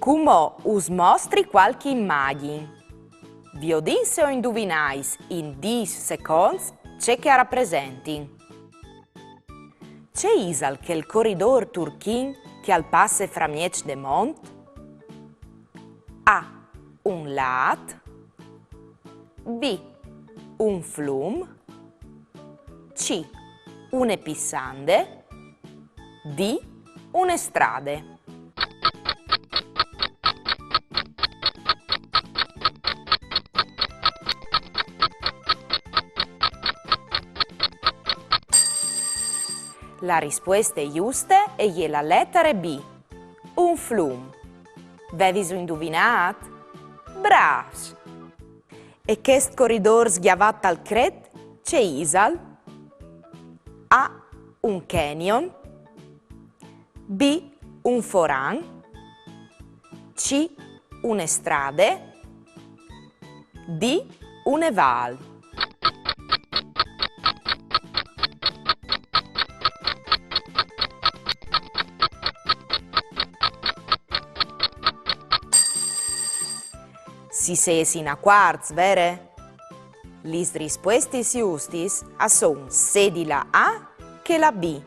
Come us mostri qualche immagine. Vi odinse o indovinais in 10 secondi c'è che rappresenti. C'è isal che il corridor turchin che al passe fra miec de mont? A. Un lat. B. Un flum. C. Une pissande. D. Une strade. La risposta giusta è la lettera B. Un flum. Vevis indovinat? Bravs! E quest corridor sghiavat al cret c'è isal? A. Un canyon. B. Un foran. C. Une strade. D. Une val. Si sesi in a quarts, vere? Lis rispoestis giustis son sedi la A che la B,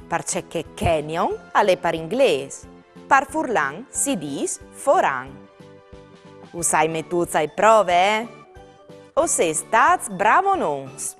perché canyon è per inglese, per furlan si dis foran. Usai metuzza e prove, O sei stats bravo nons?